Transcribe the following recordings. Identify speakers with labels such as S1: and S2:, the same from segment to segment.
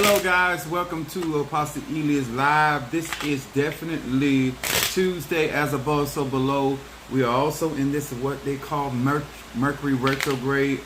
S1: Hello guys, welcome to Apostle Elias Live. This is definitely Tuesday, as above so below. We are also in this what they call Mercury retrograde,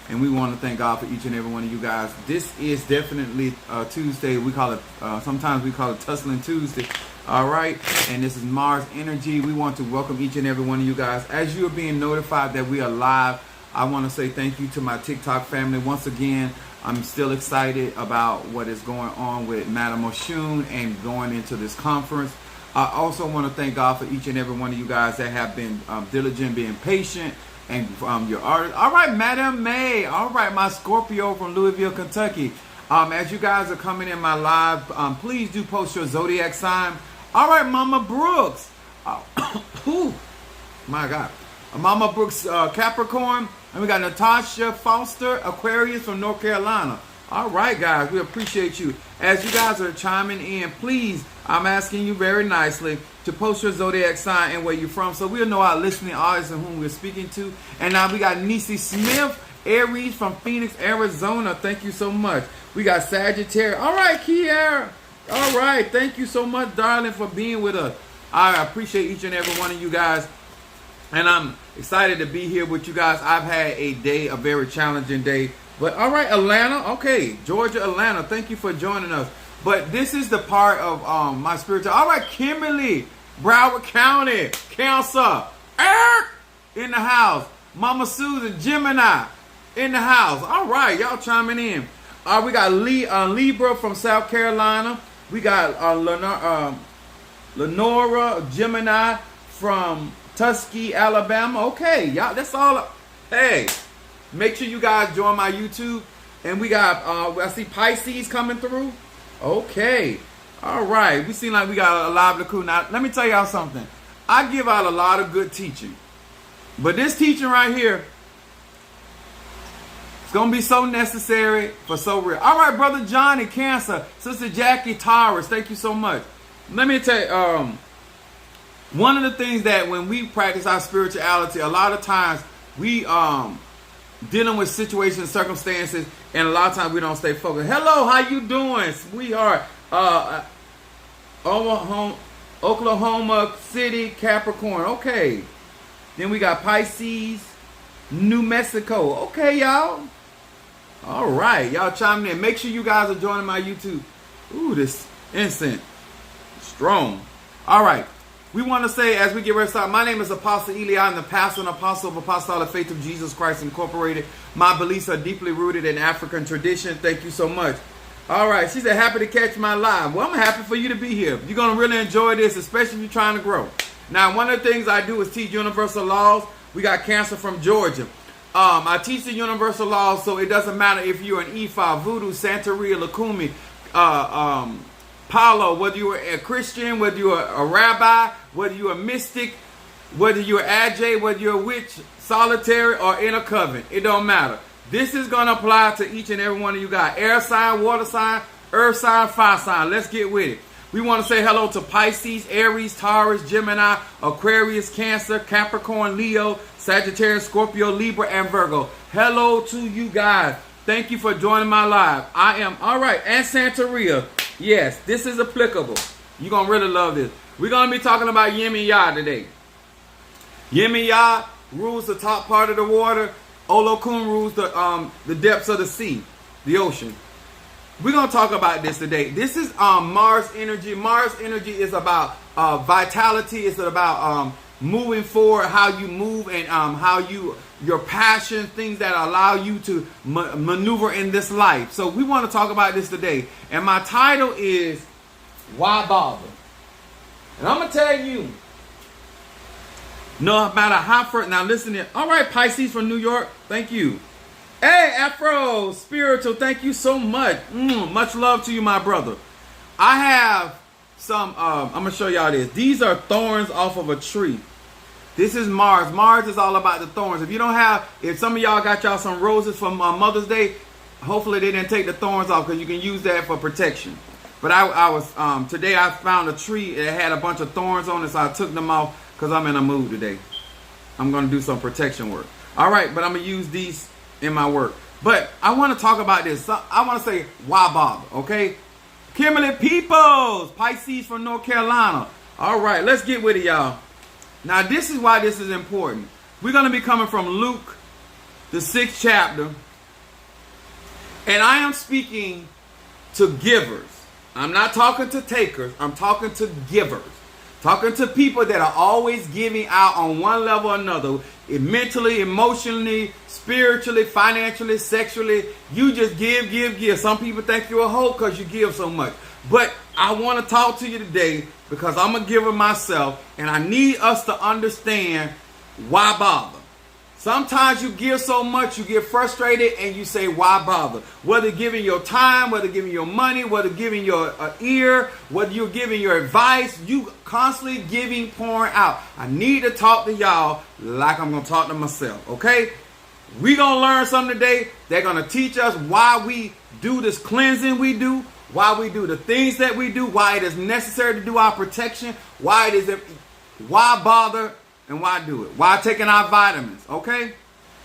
S1: and we want to thank God for each and every one of you guys. This is definitely Tuesday. We call it sometimes we call it Tussling Tuesday. All right, and this is Mars energy. We want to welcome each and every one of you guys. As you are being notified that we are live, I want to say thank you to my TikTok family once again. I'm still excited about what is going on with Madam Oshun and going into this conference. I also want to thank God for each and every one of you guys that have been diligent, being patient, and your artists. All right, Madam May. All right, my Scorpio from Louisville, Kentucky. As you guys are coming in my live, please do post your zodiac sign. All right, Mama Brooks. My God. Mama Brooks, Capricorn. And we got Natasha Foster, Aquarius from North Carolina. All right, guys, we appreciate you. As you guys are chiming in, please, I'm asking you very nicely to post your zodiac sign and where you're from, so we'll know our listening audience and whom we're speaking to. And now we got Nisi Smith, Aries from Phoenix, Arizona. Thank you so much. We got Sagittarius. All right, Kiara. All right, thank you so much, darling, for being with us. I appreciate each and every one of you guys. And I'm excited to be here with you guys. I've had a very challenging day. But all right, Atlanta. Okay, Georgia, Atlanta. Thank you for joining us. But this is the part of my spiritual. All right, Kimberly, Broward County, Cancer, in the house. Mama Susan, Gemini, in the house. All right, y'all chiming in. We got Libra from South Carolina. We got Lenora, Gemini from Tuskegee, Alabama. Okay, y'all, that's all. Hey, make sure you guys join my YouTube. And we got, I see Pisces coming through. Okay, all right. We seem like we got a lively crew. Now, let me tell y'all something. I give out a lot of good teaching. But this teaching right here, it's going to be so necessary for so real. All right, Brother Johnny, Cancer. Sister Jackie, Taurus. Thank you so much. Let me tell you, one of the things that when we practice our spirituality, a lot of times we dealing with situations, circumstances, and a lot of times we don't stay focused. Hello, how you doing, sweetheart? Oklahoma City, Capricorn. Okay. Then we got Pisces, New Mexico. Okay, y'all. All right, y'all chiming in. Make sure you guys are joining my YouTube. Ooh, this incense, strong. All right. We want to say, as we get ready to start, my name is Apostle Eli. I'm the pastor and apostle of Apostolic Faith of Jesus Christ Incorporated. My beliefs are deeply rooted in African tradition. Thank you so much. All right, she said, happy to catch my live. Well, I'm happy for you to be here. You're going to really enjoy this, especially if you're trying to grow. Now, one of the things I do is teach universal laws. We got Cancer from Georgia. I teach the universal laws, so it doesn't matter if you're an Ifa, Voodoo, Santeria, Lakumi, Paulo, whether you're a Christian, whether you're a rabbi, whether you're a mystic, whether you're Ajay, whether you're a witch, solitary, or in a coven. It don't matter. This is going to apply to each and every one of you guys. Air sign, water sign, earth sign, fire sign. Let's get with it. We want to say hello to Pisces, Aries, Taurus, Gemini, Aquarius, Cancer, Capricorn, Leo, Sagittarius, Scorpio, Libra, and Virgo. Hello to you guys. Thank you for joining my live. I am, all right, and Santeria. Yes, this is applicable. You're going to really love this. We're going to be talking about Yin and Ya today. Yin and Ya rules the top part of the water. Olokun rules the depths of the sea, the ocean. We're going to talk about this today. This is Mars energy. Mars energy is about vitality. It's about moving forward, how you move, and how your passion, things that allow you to maneuver in this life. So we want to talk about this today. And my title is, Why Bother? And I'm going to tell you, no matter how far, now listen here. All right, Pisces from New York, thank you. Hey, Afro, spiritual, thank you so much. Much love to you, my brother. I have some, I'm going to show y'all this. These are thorns off of a tree. This is Mars. Mars is all about the thorns. If you don't have, if some of y'all got y'all some roses from Mother's Day, hopefully they didn't take the thorns off because you can use that for protection. But I was, today I found a tree that had a bunch of thorns on it, so I took them off because I'm in a mood today. I'm going to do some protection work. All right, but I'm going to use these in my work. But I want to talk about this. I want to say, why bother? Okay. Kimberly Peoples, Pisces from North Carolina. All right, let's get with it, y'all. Now, this is why this is important. We're going to be coming from Luke, the 6th chapter. And I am speaking to givers. I'm not talking to takers. I'm talking to givers. Talking to people that are always giving out on one level or another. Mentally, emotionally, spiritually, financially, sexually. You just give, give, give. Some people think you're a hoe because you give so much. But I want to talk to you today because I'm a giver myself. And I need us to understand why bother. Sometimes you give so much, you get frustrated and you say, why bother? Whether giving your time, whether giving your money, whether giving your ear, whether you're giving your advice, you constantly giving, pouring out. I need to talk to y'all like I'm going to talk to myself, okay? We're going to learn something today. They're going to teach us why we do this cleansing we do, why we do the things that we do, why it is necessary to do our protection, why bother, and why do it? Why taking our vitamins? Okay?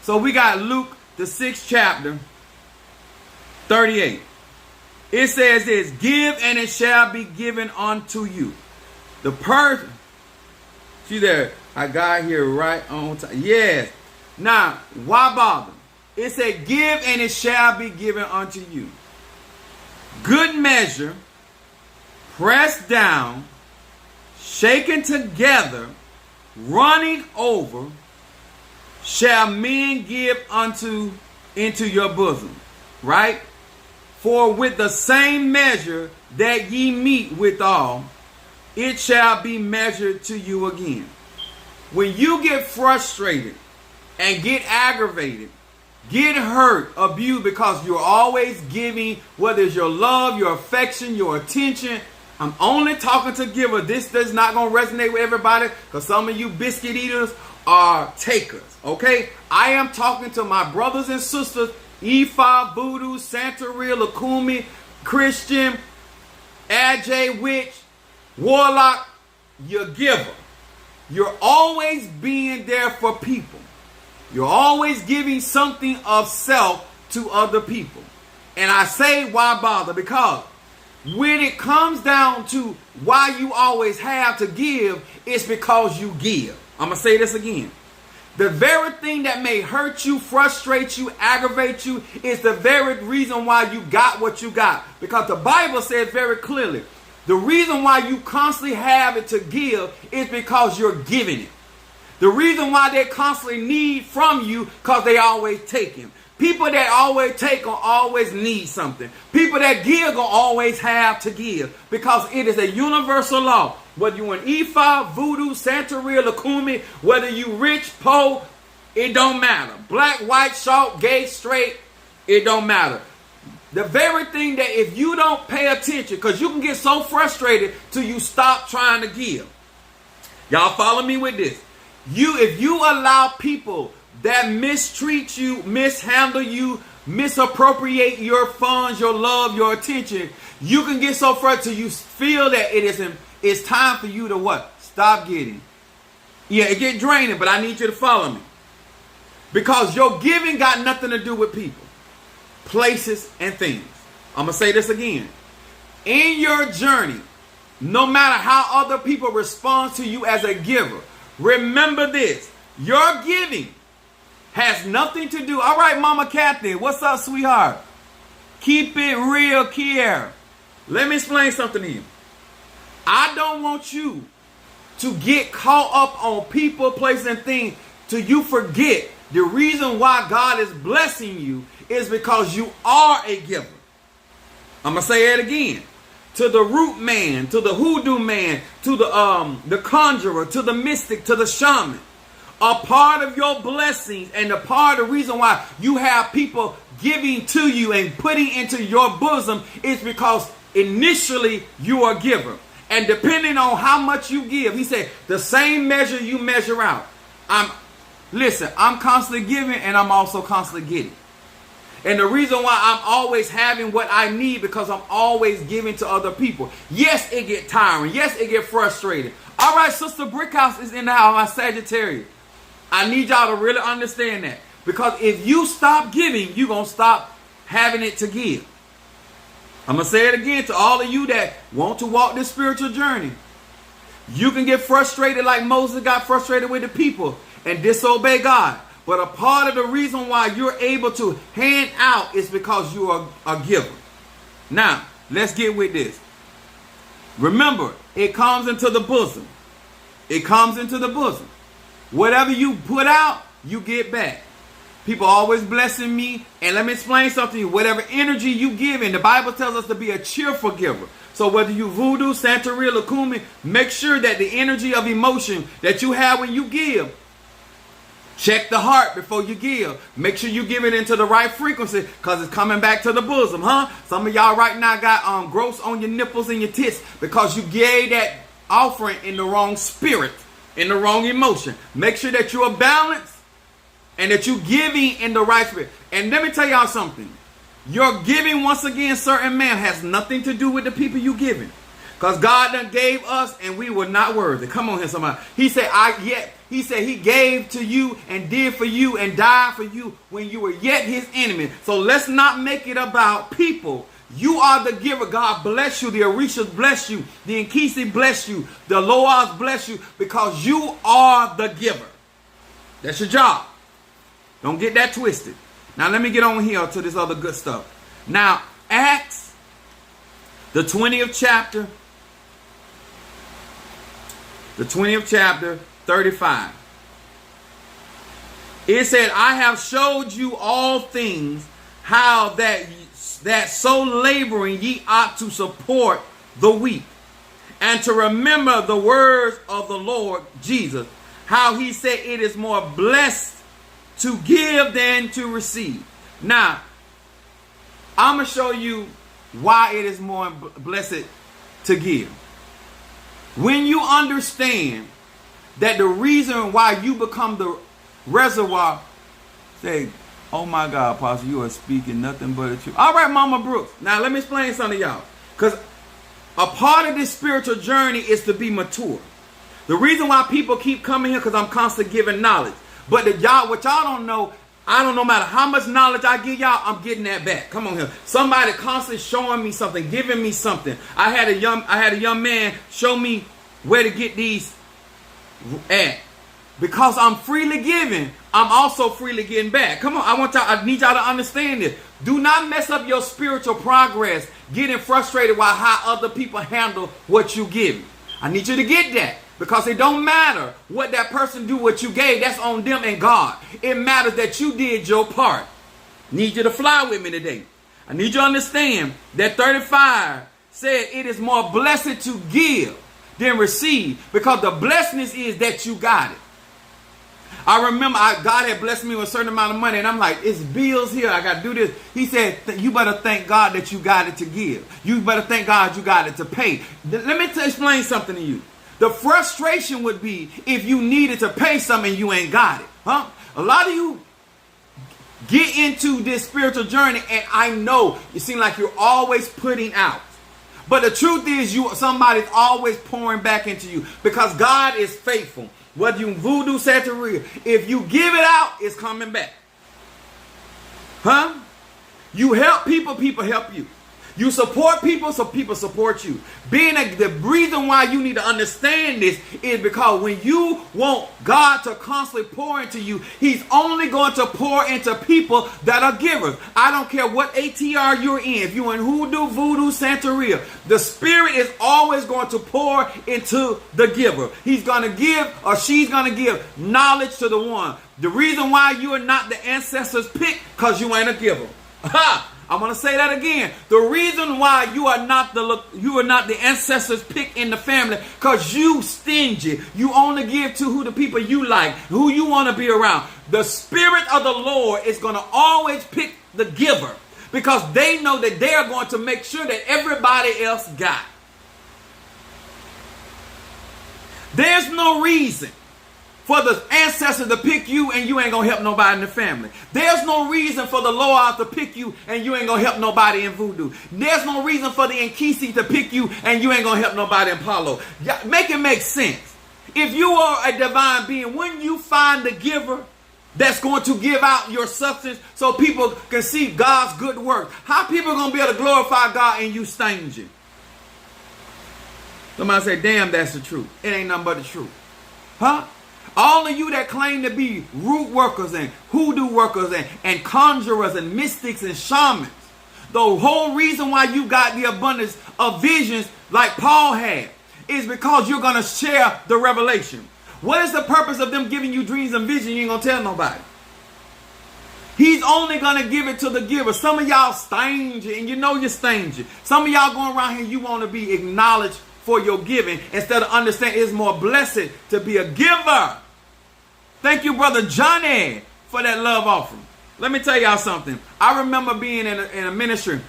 S1: So we got Luke, the 6th chapter, 38. It says this, give and it shall be given unto you. The person, see there, I got here right on time. Yes. Now, why bother? It said, give and it shall be given unto you. Good measure, pressed down, shaken together, running over, shall men give into your bosom. Right? For with the same measure that ye meet withal, it shall be measured to you again. When you get frustrated and get aggravated, get hurt, abused because you're always giving, whether it's your love, your affection, your attention. I'm only talking to givers. This is not going to resonate with everybody because some of you biscuit eaters are takers. Okay? I am talking to my brothers and sisters, Ifa, Voodoo, Santeria, Lakumi, Christian, Ajay, Witch, Warlock. You're a giver. You're always being there for people. You're always giving something of self to other people. And I say why bother? Because when it comes down to why you always have to give, it's because you give. I'm going to say this again. The very thing that may hurt you, frustrate you, aggravate you is the very reason why you got what you got. Because the Bible says very clearly, the reason why you constantly have it to give is because you're giving it. The reason why they constantly need from you because they always taking. People that always take will always need something. People that give will always have to give because it is a universal law. Whether you're an Ifa, Voodoo, Santeria, Lakumi, whether you rich, poor, it don't matter. Black, white, short, gay, straight, it don't matter. The very thing that if you don't pay attention, because you can get so frustrated till you stop trying to give. Y'all follow me with this. If you allow people that mistreat you, mishandle you, misappropriate your funds, your love, your attention, you can get so frustrated till you feel that it's time for you to what? Stop getting. Yeah, it get draining, but I need you to follow me. Because your giving got nothing to do with people, places, and things. I'm going to say this again. In your journey, no matter how other people respond to you as a giver, remember this. Your giving has nothing to do. All right, Mama Kathy, what's up, sweetheart? Keep it real, Kiara. Let me explain something to you. I don't want you to get caught up on people, places, and things till you forget the reason why God is blessing you is because you are a giver. I'm going to say it again. To the root man, to the hoodoo man, to the conjurer, to the mystic, to the shaman. A part of your blessings and a part of the reason why you have people giving to you and putting into your bosom is because initially you are a giver. And depending on how much you give, he said, the same measure you measure out. I'm constantly giving and I'm also constantly getting. And the reason why I'm always having what I need because I'm always giving to other people. Yes, it get tiring. Yes, it get frustrated. All right, Sister Brickhouse is in the house, my Sagittarius. I need y'all to really understand that. Because if you stop giving, you're going to stop having it to give. I'm going to say it again to all of you that want to walk this spiritual journey. You can get frustrated like Moses got frustrated with the people and disobey God. But a part of the reason why you're able to hand out is because you are a giver. Now, let's get with this. Remember, it comes into the bosom. It comes into the bosom. Whatever you put out, you get back. People always blessing me. And let me explain something to you. Whatever energy you give in, the Bible tells us to be a cheerful giver. So whether you voodoo, Santeria, Lukumi, make sure that the energy of emotion that you have when you give, check the heart before you give. Make sure you give it into the right frequency because it's coming back to the bosom, huh? Some of y'all right now got growths on your nipples and your tits because you gave that offering in the wrong spirit, in the wrong emotion. Make sure that you are balanced and that you're giving in the right spirit. And let me tell y'all something. Your giving, once again, certain man, has nothing to do with the people you giving. Because God done gave us and we were not worthy. Come on here, somebody. He said, he gave to you and did for you and died for you when you were yet his enemy. So let's not make it about people. You are the giver. God bless you. The Orishas bless you. The Nkisi bless you. The Loas bless you because you are the giver. That's your job. Don't get that twisted. Now let me get on here to this other good stuff. Now, Acts, the 20th chapter, 35. It said, I have showed you all things, how that so laboring ye ought to support the weak, and to remember the words of the Lord Jesus, how he said it is more blessed to give than to receive. Now, I'm going to show you why it is more blessed to give. When you understand that the reason why you become the reservoir, say, oh my God, Pastor, you are speaking nothing but the truth. All right, Mama Brooks. Now, let me explain something to y'all. Because a part of this spiritual journey is to be mature. The reason why people keep coming here because I'm constantly giving knowledge. But what y'all don't know, I don't know, no matter how much knowledge I give y'all, I'm getting that back. Come on here. Somebody constantly showing me something, giving me something. I had a young man show me where to get these at. Because I'm freely giving, I'm also freely getting back. Come on, I need y'all to understand this. Do not mess up your spiritual progress getting frustrated while how other people handle what you give. I need you to get that. Because it don't matter what that person do, what you gave. That's on them and God. It matters that you did your part. Need you to fly with me today. I need you to understand that 35 said it is more blessed to give than receive. Because the blessedness is that you got it. I remember God had blessed me with a certain amount of money. And I'm like, it's bills here. I got to do this. He said, you better thank God that you got it to give. You better thank God you got it to pay. Let me explain something to you. The frustration would be if you needed to pay something and you ain't got it. Huh? A lot of you get into this spiritual journey and I know it seems like you're always putting out. But the truth is somebody's always pouring back into you because God is faithful. Whether you voodoo, Santeria, if you give it out, it's coming back. Huh? You help people, people help you. You support people, so people support you. The reason why you need to understand this is because when you want God to constantly pour into you, he's only going to pour into people that are givers. I don't care what ATR you're in. If you're in hoodoo, voodoo, Santeria, the Spirit is always going to pour into the giver. He's going to give or she's going to give knowledge to the one. The reason why you are not the ancestors' pick, because you ain't a giver. Ha! I'm going to say that again. The reason why you are not the ancestors pick in the family, because you stingy. You only give to who the people you like, who you want to be around. The Spirit of the Lord is going to always pick the giver because they know that they are going to make sure that everybody else got. There's no reason for the ancestors to pick you and you ain't going to help nobody in the family. There's no reason for the Loa to pick you and you ain't going to help nobody in voodoo. There's no reason for the Nkisi to pick you and you ain't going to help nobody in Palo. Make it make sense. If you are a divine being, when you find the giver, that's going to give out your substance so people can see God's good work? How people going to be able to glorify God and you stingy? Somebody say, damn, that's the truth. It ain't nothing but the truth. Huh? All of you that claim to be root workers and hoodoo workers and conjurers and mystics and shamans, the whole reason why you got the abundance of visions like Paul had is because you're going to share the revelation. What is the purpose of them giving you dreams and visions? You ain't going to tell nobody. He's only going to give it to the giver. Some of y'all stingy, and you know you're stingy. Some of y'all going around here, you want to be acknowledged for your giving instead of understanding it's more blessed to be a giver. Thank you, Brother Johnny, for that love offering. Let me tell y'all something. I remember being in a ministry,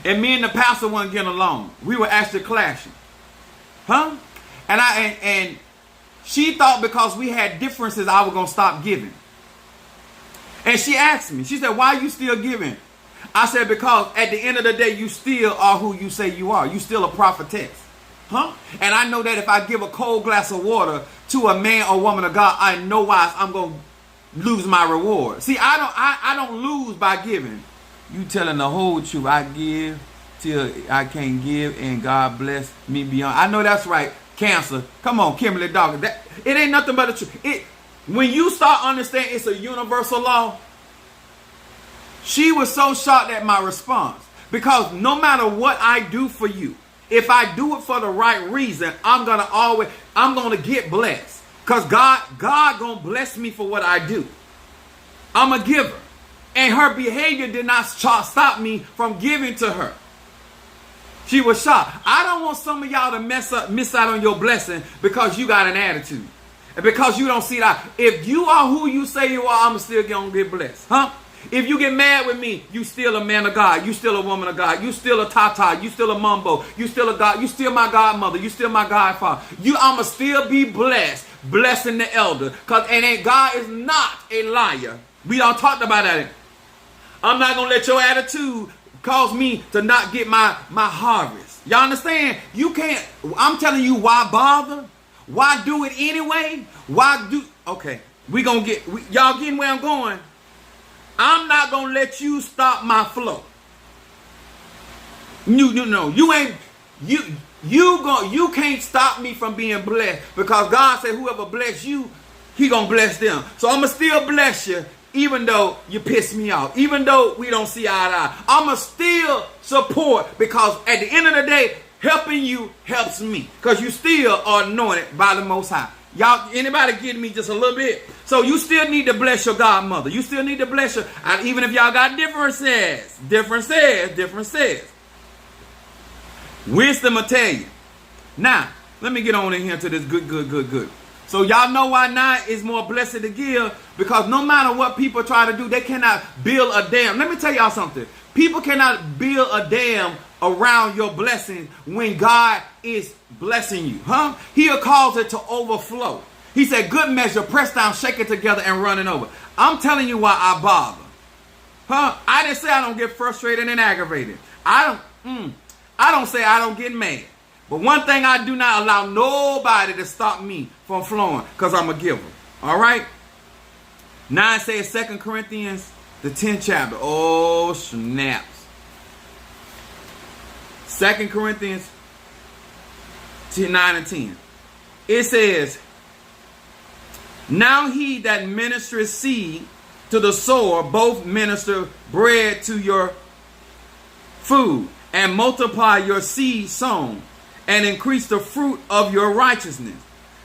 S1: and me and the pastor weren't getting along. We were actually clashing. Huh? And she thought because we had differences, I was going to stop giving. And she asked me, she said, why are you still giving? I said, because at the end of the day, you still are who you say you are. You still a prophetess. Huh? And I know that if I give a cold glass of water to a man or woman of God, I know why I'm going to lose my reward. See, I don't lose by giving. You telling the whole truth. I give till I can't give, and God bless me beyond. I know that's right. Cancer. Come on, Kimberly Dawkins. It ain't nothing but the truth. When you start understanding it's a universal law, she was so shocked at my response. Because no matter what I do for you, if I do it for the right reason, I'm gonna get blessed. Because God gonna bless me for what I do. I'm a giver. And her behavior did not stop me from giving to her. She was shocked. I don't want some of y'all to miss out on your blessing because you got an attitude. And because you don't see that. If you are who you say you are, I'm still going to get blessed. Huh? If you get mad with me, you still a man of God. You still a woman of God. You still a tata. You still a mumbo. You still a God. You still my godmother. You still my godfather. I'ma still be blessed. Blessing the elder. And God is not a liar. We all talked about that. I'm not going to let your attitude cause me to not get my harvest. Y'all understand? You can't. I'm telling you, why bother? Why do it anyway? Okay, y'all getting where I'm going? I'm not going to let you stop my flow. You can't stop me from being blessed, because God said whoever bless you, he going to bless them. So I'm going to still bless you. Even though you piss me off, even though we don't see eye to eye, I'ma still support, because at the end of the day, helping you helps me, because you still are anointed by the Most High. Y'all, anybody getting me just a little bit? So you still need to bless your godmother. You still need to bless her, and even if y'all got differences. Wisdom will tell you. Now, let me get on in here to this good. So y'all know why now is more blessed to give, because no matter what people try to do, they cannot build a dam. Let me tell y'all something. People cannot build a dam around your blessings when God is blessing you. Huh? He'll cause it to overflow. He said, good measure, pressed down, shaken together, and running over. I'm telling you why I bother. Huh? I didn't say I don't get frustrated and aggravated. I don't say I don't get mad. But one thing I do not allow nobody to stop me from flowing, because I'm a giver. All right? Now it says 2 Corinthians, the 10th chapter. Oh, snaps. 2 Corinthians 9 and 10. It says, now he that ministereth seed to the sower, both minister bread to your food, and multiply your seed sown, and increase the fruit of your righteousness.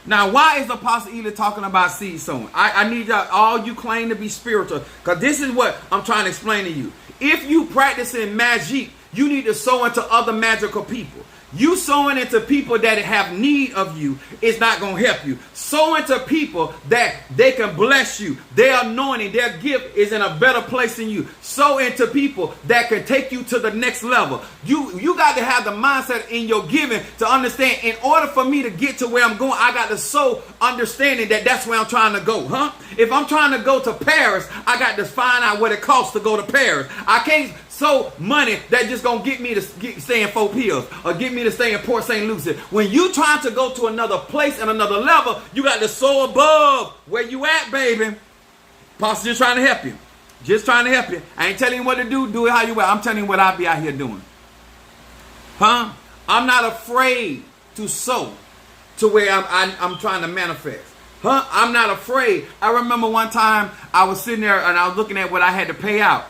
S1: Now, why is Apostle Ely talking about seed sowing? I need y'all, all you claim to be spiritual, because this is what I'm trying to explain to you. If you practice in magic, you need to sow into other magical people. You sowing into people that have need of you is not going to help you. Sow into people that they can bless you. Their anointing, their gift is in a better place than you. Sow into people that can take you to the next level. You got to have the mindset in your giving to understand, in order for me to get to where I'm going, I got to sow understanding that that's where I'm trying to go. Huh? If I'm trying to go to Paris, I got to find out what it costs to go to Paris. I can't sow money that just gonna get me to stay in Fort Pills or get me to stay in Port St. Lucie. When you trying to go to another place and another level, you got to sow above where you at, baby. Pastor just trying to help you. Just trying to help you. I ain't telling you what to do. Do it how you will. I'm telling you what I be out here doing. Huh? I'm not afraid to sow to where I'm trying to manifest. Huh? I'm not afraid. I remember one time I was sitting there and I was looking at what I had to pay out.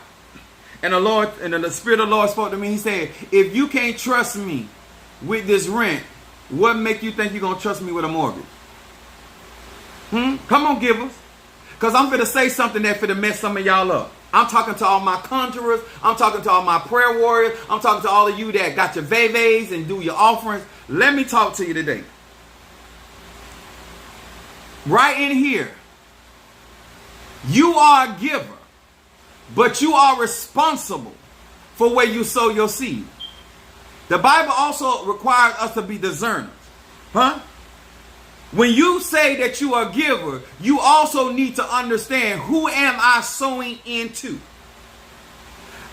S1: And the Spirit of the Lord spoke to me. He said, if you can't trust me with this rent, what make you think you're going to trust me with a mortgage? Come on, givers. Because I'm going to say something that's going to mess some of y'all up. I'm talking to all my conjurers. I'm talking to all my prayer warriors. I'm talking to all of you that got your veves and do your offerings. Let me talk to you today. Right in here, you are a giver, but you are responsible for where you sow your seed. The Bible also requires us to be discerners. Huh? When you say that you are a giver, you also need to understand, who am I sowing into?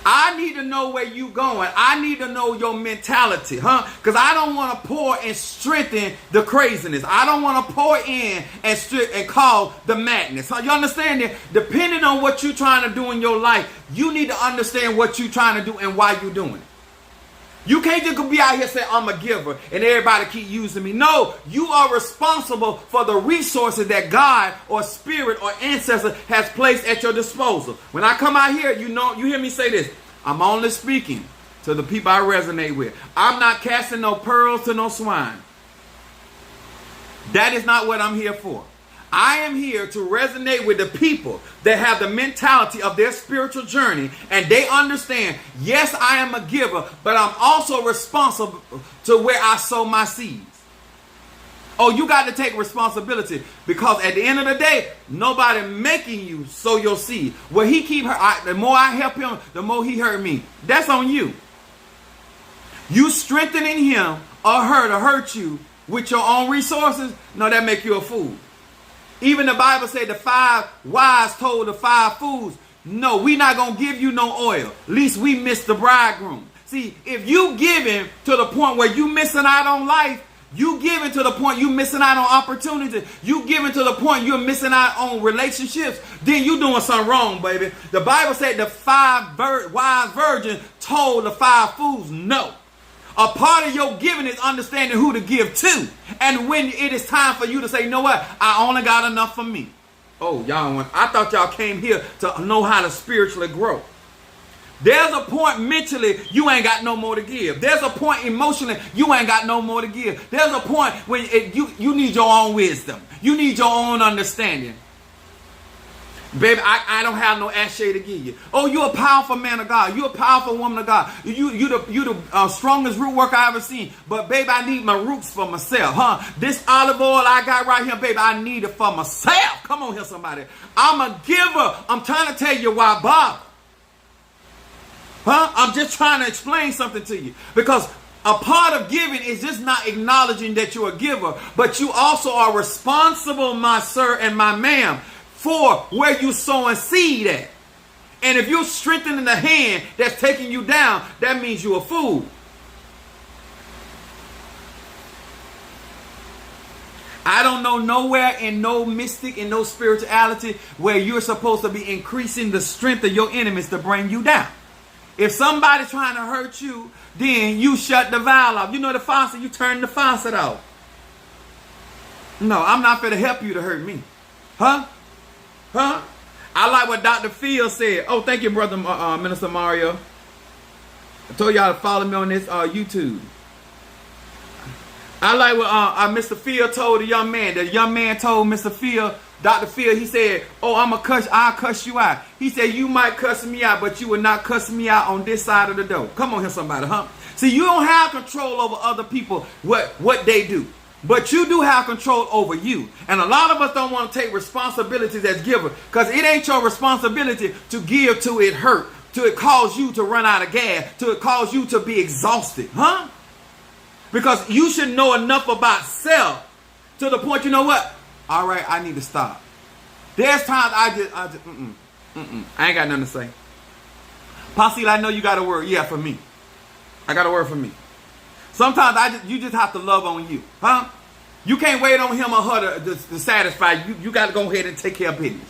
S1: I need to know where you're going. I need to know your mentality, huh? Because I don't want to pour and strengthen the craziness. I don't want to pour in and cause the madness. Huh? You understand that? Depending on what you're trying to do in your life, you need to understand what you're trying to do and why you're doing it. You can't just be out here saying, I'm a giver, and everybody keep using me. No, you are responsible for the resources that God or spirit or ancestor has placed at your disposal. When I come out here, you hear me say this. I'm only speaking to the people I resonate with. I'm not casting no pearls to no swine. That is not what I'm here for. I am here to resonate with the people that have the mentality of their spiritual journey, and they understand, yes, I am a giver, but I'm also responsible to where I sow my seeds. Oh, you got to take responsibility, because at the end of the day, nobody making you sow your seed. Well, the more I help him, the more he hurt me. That's on you. You strengthening him or her to hurt you with your own resources, no, that make you a fool. Even the Bible said the 5 wise told the 5 fools, no, we not going to give you no oil. At least we missed the bridegroom. See, if you giving to the point where you missing out on life, you giving to the point you missing out on opportunity, you giving to the point you're missing out on relationships, then you doing something wrong, baby. The Bible said the 5 wise virgins told the 5 fools no. A part of your giving is understanding who to give to. And when it is time for you to say, you know what, I only got enough for me. Oh, I thought y'all came here to know how to spiritually grow. There's a point mentally you ain't got no more to give. There's a point emotionally you ain't got no more to give. There's a point when you need your own wisdom. You need your own understanding. Baby, I don't have no ashay to give you. Oh, you're a powerful man of God. You're a powerful woman of God. You the strongest root worker I ever seen. But, baby, I need my roots for myself, huh? This olive oil I got right here, baby, I need it for myself. Come on here, somebody. I'm a giver. I'm trying to tell you why bother. Huh? I'm just trying to explain something to you. Because a part of giving is just not acknowledging that you're a giver, but you also are responsible, my sir and my ma'am, for where you sowing seed at. And if you're strengthening the hand that's taking you down, that means you're a fool. I don't know nowhere in no mystic and no spirituality where you're supposed to be increasing the strength of your enemies to bring you down. If somebody's trying to hurt you, then you shut the valve off. You know the faucet, you turn the faucet off. No, I'm not going to help you to hurt me. Huh? Huh? I like what Dr. Phil said. Oh, thank you, brother Minister Mario. I told y'all to follow me on this YouTube. I like what Mr. Phil told the young man. The young man told Mr. Phil, Dr. Phil, he said, oh, I'll cuss you out. He said, you might cuss me out, but you will not cuss me out on this side of the door. Come on here, somebody, huh? See, you don't have control over other people, what they do. But you do have control over you. And a lot of us don't want to take responsibilities as givers, because it ain't your responsibility to give till it hurt, till it cause you to run out of gas, till it cause you to be exhausted. Huh? Because you should know enough about self to the point, you know what? All right, I need to stop. There's times I ain't got nothing to say. Posse, I know you got a word. Yeah, for me. I got a word for me. Sometimes you just have to love on you, huh? You can't wait on him or her to satisfy you. You got to go ahead and take care of business.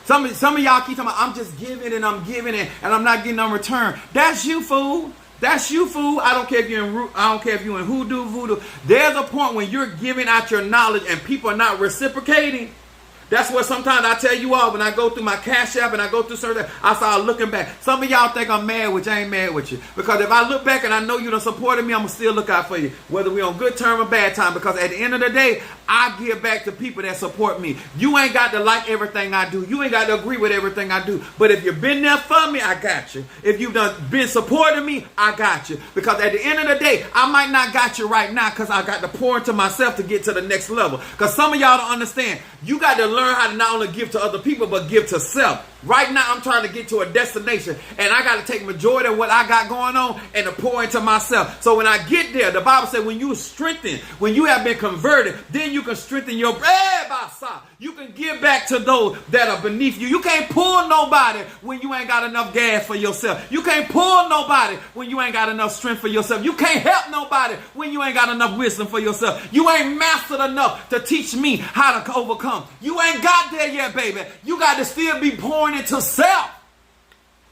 S1: Some of y'all keep talking about, I'm just giving and I'm giving and I'm not getting no return. That's you, fool. That's you, fool. I don't care if you're in voodoo. There's a point when you're giving out your knowledge and people are not reciprocating. That's what sometimes I tell you all when I go through my Cash App and I go through certain, I start looking back. Some of y'all think I'm mad with you. I ain't mad with you. Because if I look back and I know you done supported me, I'm going to still look out for you. Whether we on good term or bad time. Because at the end of the day, I give back to people that support me. You ain't got to like everything I do. You ain't got to agree with everything I do. But if you've been there for me, I got you. If you've been supporting me, I got you. Because at the end of the day, I might not got you right now because I got to pour into myself to get to the next level. Because some of y'all don't understand. You got to learn how to not only give to other people, but give to self. Right now, I'm trying to get to a destination, and I got to take majority of what I got going on and to pour into myself. So when I get there, the Bible said when you strengthen, when you have been converted, then you can strengthen your you can give back to those that are beneath you. You can't pull nobody when you ain't got enough gas for yourself. You can't pull nobody when you ain't got enough strength for yourself. You can't help nobody when you ain't got enough wisdom for yourself. You ain't mastered enough to teach me how to overcome. You ain't got there yet, baby. You got to still be pouring into self.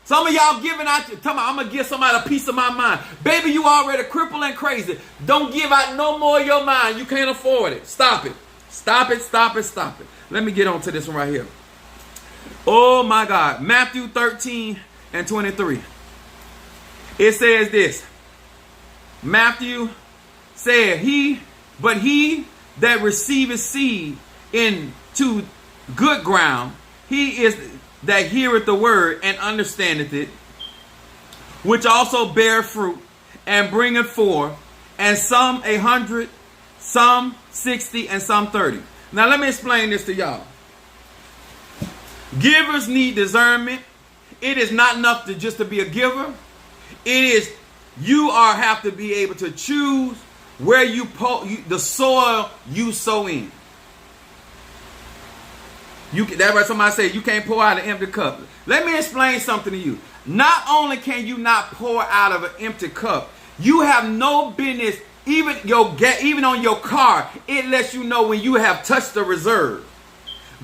S1: Some of y'all giving out, talking about, I'm going to give somebody a piece of my mind. Baby, you already crippled and crazy. Don't give out no more of your mind. You can't afford it. Stop it. Stop it, stop it, stop it. Let me get on to this one right here. Oh my God. Matthew 13 and 23. It says this. Matthew said, he that receiveth seed into good ground, he is that heareth the word and understandeth it, which also bear fruit and bringeth forth, and some 100, some 60, and some 30. Now let me explain this to y'all. Givers need discernment. It is not enough to just to be a giver. It is have to be able to choose where the soil you sow in. That's why somebody said you can't pour out an empty cup. Let me explain something to you. Not only can you not pour out of an empty cup, you have no business. Even on your car, it lets you know when you have touched the reserve.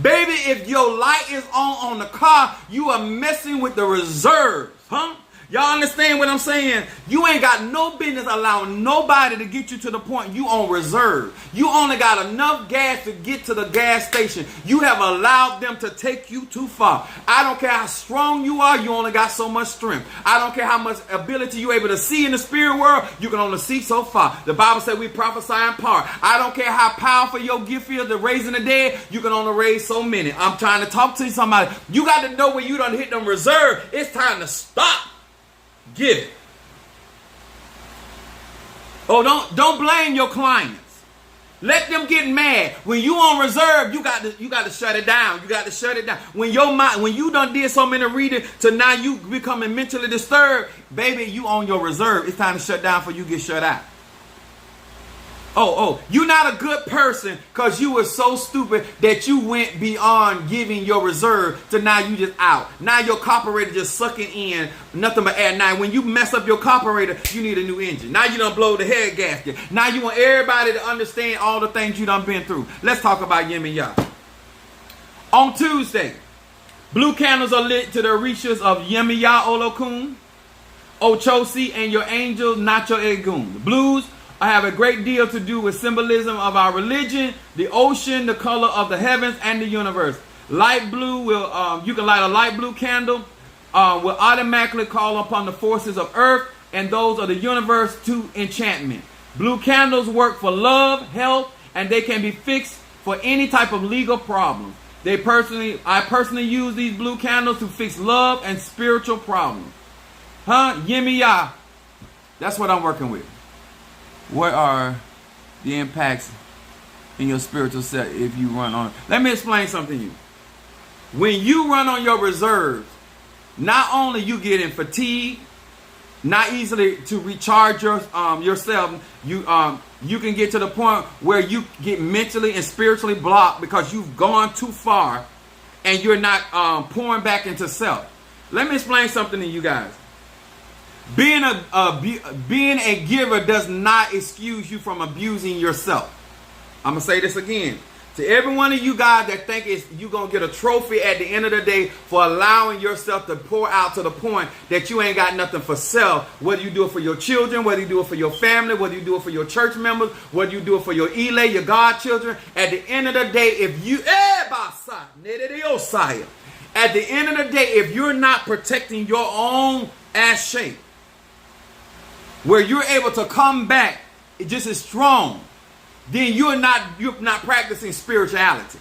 S1: Baby, if your light is on the car, you are messing with the reserves, huh? Y'all understand what I'm saying? You ain't got no business allowing nobody to get you to the point you on reserve. You only got enough gas to get to the gas station. You have allowed them to take you too far. I don't care how strong you are, you only got so much strength. I don't care how much ability you're able to see in the spirit world, you can only see so far. The Bible said we prophesy in power. I don't care how powerful your gift is to raising the dead, you can only raise so many. I'm trying to talk to somebody. You got to know when you done hit them reserve, it's time to stop. Give it. Oh, don't blame your clients. Let them get mad. When you on reserve, you got to shut it down. You got to shut it down. When you done did so many reading to now you becoming mentally disturbed, baby, you on your reserve. It's time to shut down before you get shut out. Oh, you're not a good person because you were so stupid that you went beyond giving your reserve to now you just out. Now your carburetor just sucking in nothing but air. Now when you mess up your carburetor, you need a new engine. Now you done blow the head gasket. Now you want everybody to understand all the things you done been through. Let's talk about Yemiya. On Tuesday, blue candles are lit to the reaches of Yemiya Olokun, Ochosi, and your angel Nacho Egun. The blues have a great deal to do with symbolism of our religion, the ocean, the color of the heavens, and the universe. Light blue you can light a light blue candle, will automatically call upon the forces of earth and those of the universe to enchantment. Blue candles work for love, health, and they can be fixed for any type of legal problem. I personally use these blue candles to fix love and spiritual problems. Yemiya. That's what I'm working with. What are the impacts in your spiritual self if you run on? Let me explain something to you. When you run on your reserves, not only you get in fatigue, not easily to recharge yourself, you can get to the point where you get mentally and spiritually blocked because you've gone too far and you're not pouring back into self. Let me explain something to you guys. Being a giver does not excuse you from abusing yourself. I'm going to say this again. To every one of you guys that think you're going to get a trophy at the end of the day for allowing yourself to pour out to the point that you ain't got nothing for self, whether you do it for your children, whether you do it for your family, whether you do it for your church members, whether you do it for your elay, your godchildren, at the end of the day, if you, at the end of the day, if you're not protecting your own ass shape, where you're able to come back just as strong, then you're not practicing spirituality.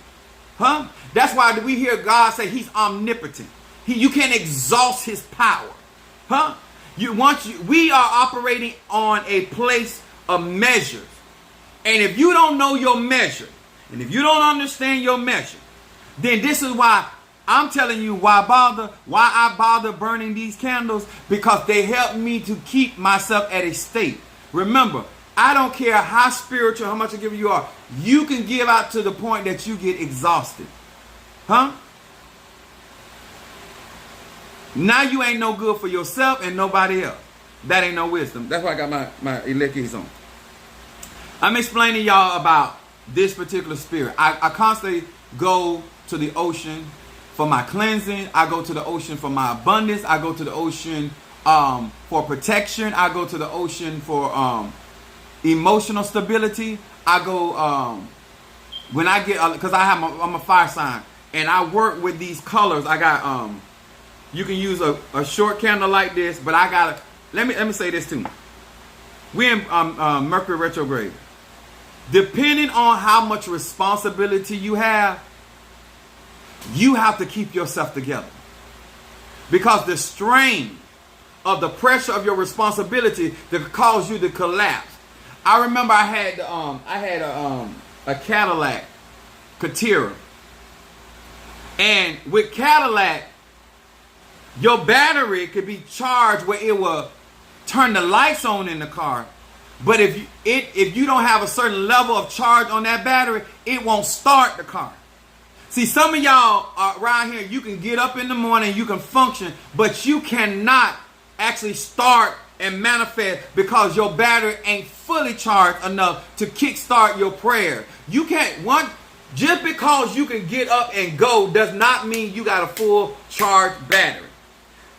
S1: Huh? That's why we hear God say he's omnipotent. You can't exhaust his power. Huh? We are operating on a place of measures. And if you don't know your measure, and if you don't understand your measure, then this is why I'm telling you why I bother burning these candles, because they help me to keep myself at a state. Remember, I don't care how spiritual, how much I give you are. You can give out to the point that you get exhausted. Huh? Now you ain't no good for yourself and nobody else. That ain't no wisdom. That's why I got my electrics on. I'm explaining y'all about this particular spirit. I constantly go to the ocean for my cleansing. I go to the ocean for my abundance. I go to the ocean for protection. I go to the ocean for emotional stability. I go when I get, because I'm a fire sign, and I work with these colors. I got you can use a short candle like this, but I got let me say this too. We're in Mercury retrograde. Depending on how much responsibility you have to keep yourself together, because the strain of the pressure of your responsibility that cause you to collapse. I remember I had a Cadillac Catera, and with Cadillac, your battery could be charged where it will turn the lights on in the car, but if you don't have a certain level of charge on that battery, it won't start the car. See, some of y'all around here, you can get up in the morning, you can function, but you cannot actually start and manifest because your battery ain't fully charged enough to kickstart your prayer. You can't, just because you can get up and go does not mean you got a full charged battery.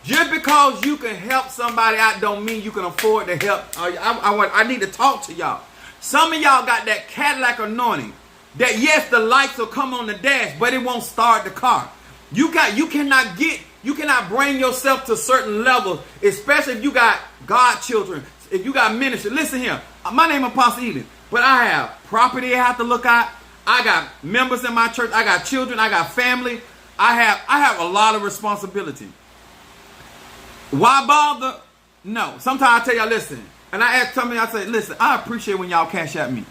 S1: Just because you can help somebody out don't mean you can afford to help. I need to talk to y'all. Some of y'all got that Cadillac anointing that, yes, the lights will come on the dash, but it won't start the car. You cannot bring yourself to certain levels, especially if you got godchildren, if you got ministry. Listen here, my name is Apostle Eden, but I have property I have to look at. I got members in my church. I got children. I got family. I have a lot of responsibility. Why bother? No. Sometimes I tell y'all, listen, and I ask somebody, I say, listen, I appreciate when y'all cash at me,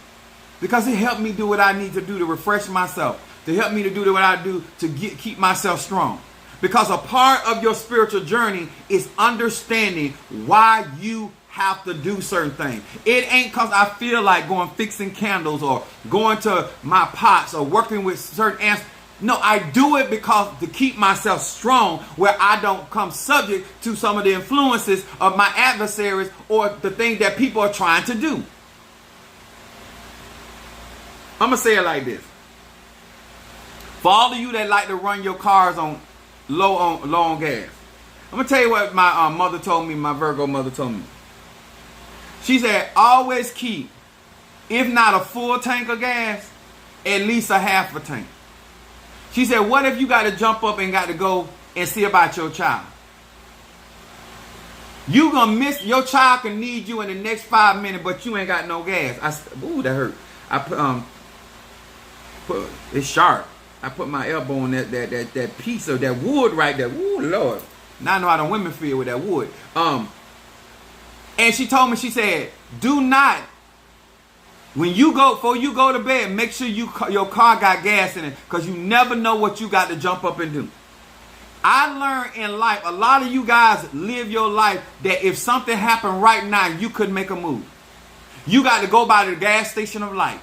S1: because it helped me do what I need to do to refresh myself, to help me to do what I do to keep myself strong. Because a part of your spiritual journey is understanding why you have to do certain things. It ain't because I feel like going fixing candles or going to my pots or working with certain ants. No, I do it because to keep myself strong, where I don't come subject to some of the influences of my adversaries or the things that people are trying to do. I'm going to say it like this. For all of you that like to run your cars on low on gas, I'm gonna tell you what my mother told me. My Virgo mother told me. She said, always keep, if not a full tank of gas, at least a half a tank. She said, what if you got to jump up and got to go and see about your child? You gonna miss, your child can need you in the next 5 minutes, but you ain't got no gas. Ooh, that hurt. I put it's sharp. I put my elbow on that piece of that wood right there. Ooh, Lord. Now I know how the women feel with that wood. And she told me, she said, do not, before you go to bed, make sure your car got gas in it, because you never know what you got to jump up and do. I learned in life, a lot of you guys live your life that if something happened right now, you couldn't make a move. You got to go by the gas station of life.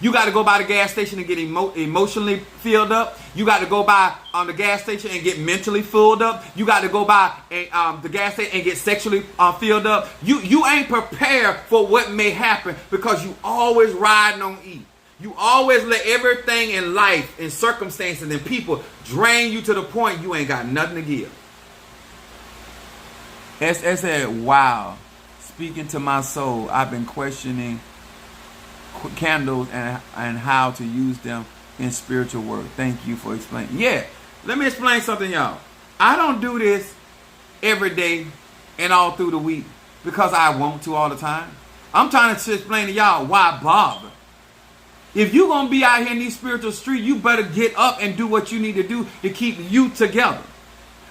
S1: You got to go by the gas station and get emotionally filled up. You got to go by the gas station and get mentally filled up. You got to go by the gas station and get sexually filled up. You ain't prepared for what may happen because you always riding on E. You always let everything in life and circumstances and people drain you to the point you ain't got nothing to give. SS said, wow, speaking to my soul, I've been questioning candles and how to use them in spiritual work. Thank you for explaining. Yeah, let me explain something, y'all. I don't do this every day and all through the week because I want to all the time. I'm trying to explain to y'all why bother. If you're going to be out here in these spiritual streets, you better get up and do what you need to do to keep you together.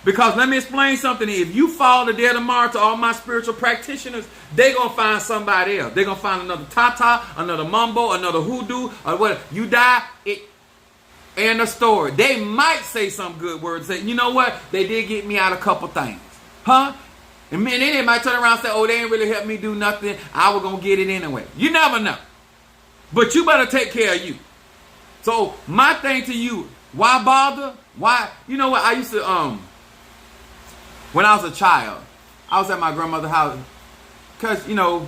S1: Because let me explain something. If you fall today tomorrow to all my spiritual practitioners, they're going to find somebody else. They're going to find another Tata, another Mumbo, another Hoodoo, or whatever. You die, and a story. They might say some good words. Say, you know what? They did get me out a couple things. Huh? And then they might turn around and say, oh, they ain't really helped me do nothing. I was going to get it anyway. You never know. But you better take care of you. So my thing to you, why bother? Why? You know what? I used to, when I was a child, I was at my grandmother's house. Because, you know,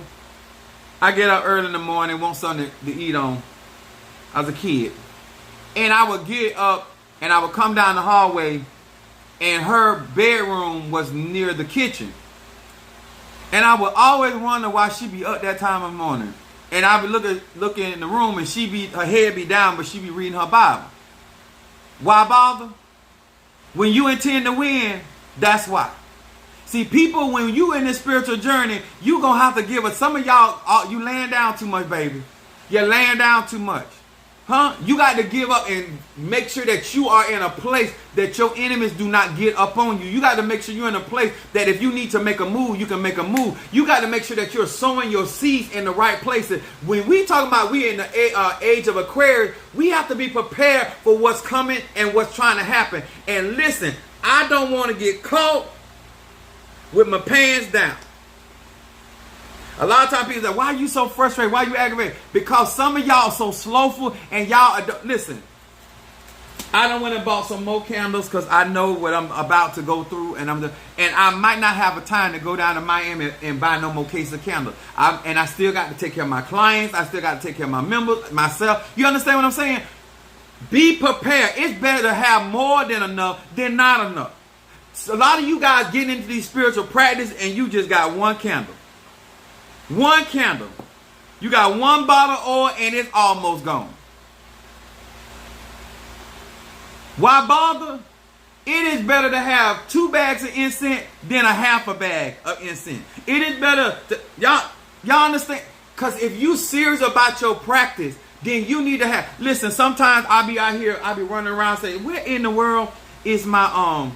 S1: I get up early in the morning, want something to eat on. I was a kid. And I would get up and I would come down the hallway and her bedroom was near the kitchen. And I would always wonder why she be up that time of the morning. And I would look in the room and her head be down, but she be reading her Bible. Why bother? When you intend to win, that's why. See, people, when you in this spiritual journey, you going to have to give us. Some of y'all, you laying down too much, baby. You're laying down too much. Huh? You got to give up and make sure that you are in a place that your enemies do not get up on you. You got to make sure you're in a place that if you need to make a move, you can make a move. You got to make sure that you're sowing your seeds in the right places. When we talk about we in the age of Aquarius, we have to be prepared for what's coming and what's trying to happen. And listen, I don't want to get caught with my pants down. A lot of times people say, why are you so frustrated? Why are you aggravated? Because some of y'all are so slowful and y'all, listen, I done went and bought some more candles because I know what I'm about to go through. And I might not have a time to go down to Miami and buy no more case of candles. And I still got to take care of my clients. I still got to take care of my members, myself. You understand what I'm saying? Be prepared. It's better to have more than enough than not enough. So a lot of you guys getting into these spiritual practice and you just got one candle. One candle. You got one bottle of oil and it's almost gone. Why bother? It is better to have 2 bags of incense than a half a bag of incense. It is better to, y'all understand? Because if you serious about your practice, then you need to have, listen, sometimes I'll be out here, I'll be running around saying, where in the world is my,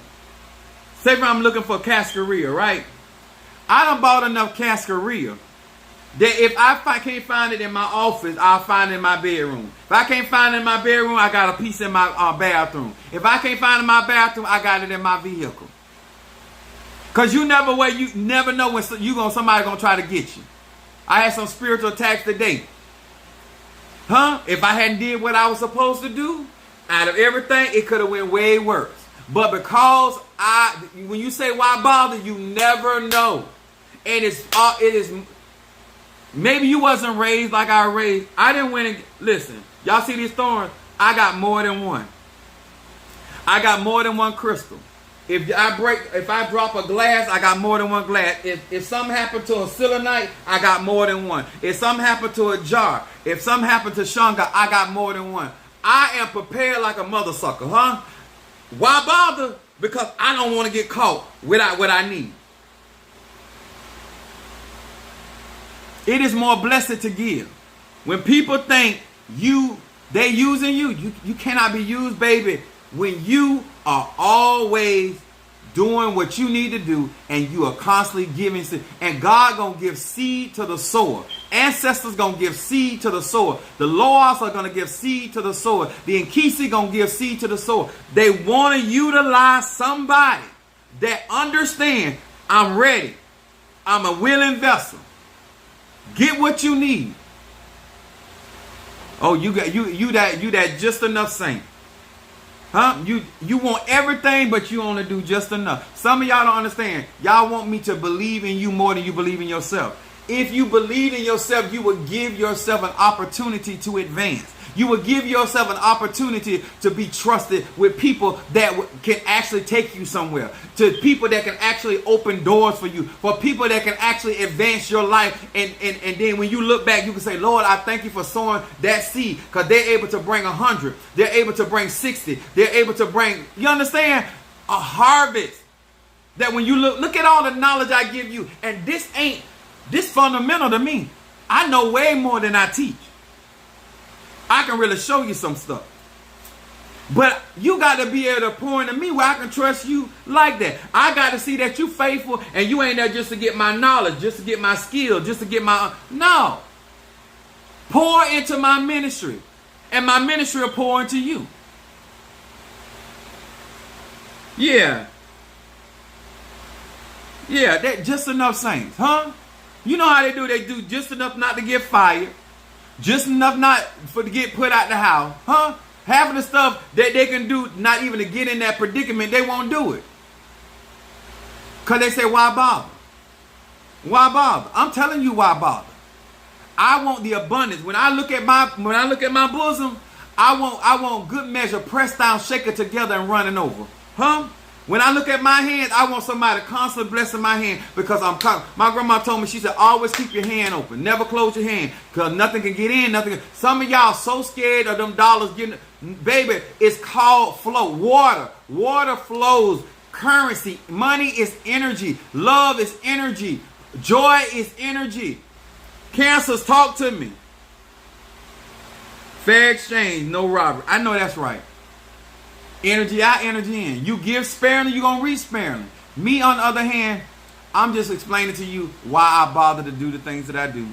S1: say if I'm looking for cascarilla, right? I done bought enough cascarilla that if I can't find it in my office, I'll find it in my bedroom. If I can't find it in my bedroom, I got a piece in my bathroom. If I can't find it in my bathroom, I got it in my vehicle. Because you never know when somebody gonna try to get you. I had some spiritual attacks today. Huh? If I hadn't did what I was supposed to do, out of everything, it could have went way worse. But because when you say why bother, you never know. And it is. Maybe you wasn't raised like I raised. I didn't win. Listen, y'all see these thorns? I got more than one. I got more than one crystal. If I drop a glass, I got more than one glass. If something happened to a selenite, I got more than one. If something happened to a jar, if something happened to Shanga, I got more than one. I am prepared like a mother sucker, huh? Why bother? Because I don't want to get caught without what I need. It is more blessed to give. When people think they using you cannot be used, baby. When you are always doing what you need to do and you are constantly giving seed. And God going to give seed to the sower. Ancestors going to give seed to the sower. The Lords are going to give seed to the sower. The Nkisi going to give seed to the sower. They want to utilize somebody that understand, I'm ready. I'm a willing vessel. Get what you need. Oh, you that just enough saint. Huh? You want everything, but you only do just enough. Some of y'all don't understand. Y'all want me to believe in you more than you believe in yourself. If you believe in yourself, you would give yourself an opportunity to advance. You will give yourself an opportunity to be trusted with people that can actually take you somewhere. To people that can actually open doors for you. For people that can actually advance your life. And then when you look back, you can say, Lord, I thank you for sowing that seed. Because they're able to bring 100. They're able to bring 60. They're able to bring, you understand? A harvest. That when you look at all the knowledge I give you. And this fundamental to me. I know way more than I teach. I can really show you some stuff. But you got to be able to pour into me where I can trust you like that. I got to see that you faithful and you ain't there just to get my knowledge, just to get my skill, just to get my... No. Pour into my ministry. And my ministry will pour into you. Yeah. Yeah, that just enough saints, huh? You know how they do. They do just enough not to get fired. Just enough not to get put out the house, huh? Half of the stuff that they can do, not even to get in that predicament, they won't do it. Because they say, why bother? Why bother? I'm telling you why bother. I want the abundance. When I look at my bosom, I want good measure, pressed down, shaken together, and running over. Huh? When I look at my hands, I want somebody constantly blessing my hand because my grandma told me, she said, always keep your hand open. Never close your hand because nothing can get in. Some of y'all so scared of them dollars getting, baby, it's called flow. Water flows. Currency. Money is energy. Love is energy. Joy is energy. Cancers, talk to me. Fair exchange, no robbery. I know that's right. Energy out, energy in. You give sparingly, you're going to reap sparingly. Me, on the other hand, I'm just explaining to you why I bother to do the things that I do.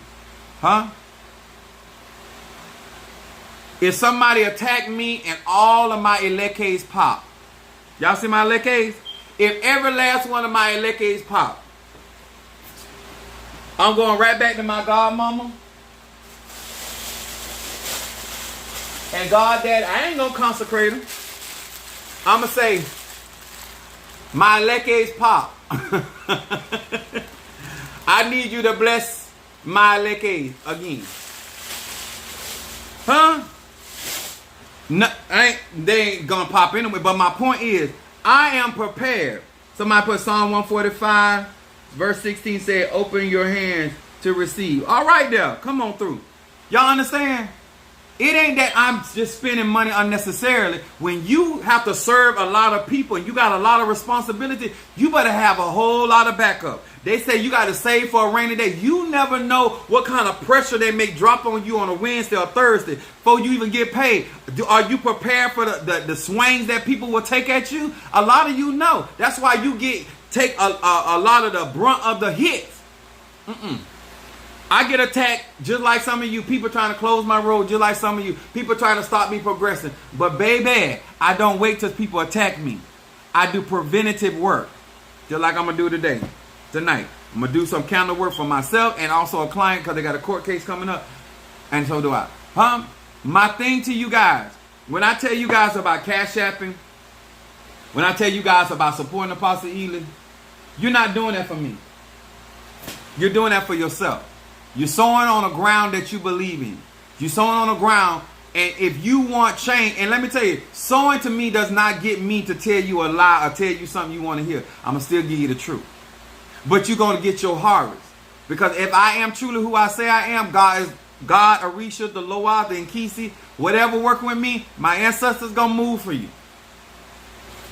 S1: Huh? If somebody attacked me and all of my elekes pop. Y'all see my elekes? If every last one of my elekes pop, I'm going right back to my godmama. And God, Dad, I ain't going to consecrate them. I'm going to say, my lekes pop. I need you to bless my lekes again. Huh? No, they ain't going to pop anyway. But my point is, I am prepared. Somebody put Psalm 145, verse 16 said, open your hands to receive. All right there. Come on through. Y'all understand? It ain't that I'm just spending money unnecessarily. When you have to serve a lot of people and you got a lot of responsibility, you better have a whole lot of backup. They say you got to save for a rainy day. You never know what kind of pressure they may drop on you on a Wednesday or Thursday before you even get paid. Are you prepared for the swings that people will take at you? A lot of you know. That's why you take a lot of the brunt of the hits. I get attacked just like some of you people trying to close my road, just like some of you people trying to stop me progressing. But baby, I don't wait till people attack me. I do preventative work, just like I'm going to do tonight. I'm going to do some counter work for myself and also a client because they got a court case coming up. And so do I. My thing to you guys, when I tell you guys about cash apping, when I tell you guys about supporting Apostle Ely, you're not doing that for me. You're doing that for yourself. You're sowing on a ground that you believe in. You're sowing on a ground, and if you want change, and let me tell you, sowing to me does not get me to tell you a lie or tell you something you want to hear. I'm going to still give you the truth. But you're going to get your harvest. Because if I am truly who I say I am, God, Arisha, the Loa, the Nkisi, whatever working with me, my ancestors going to move for you.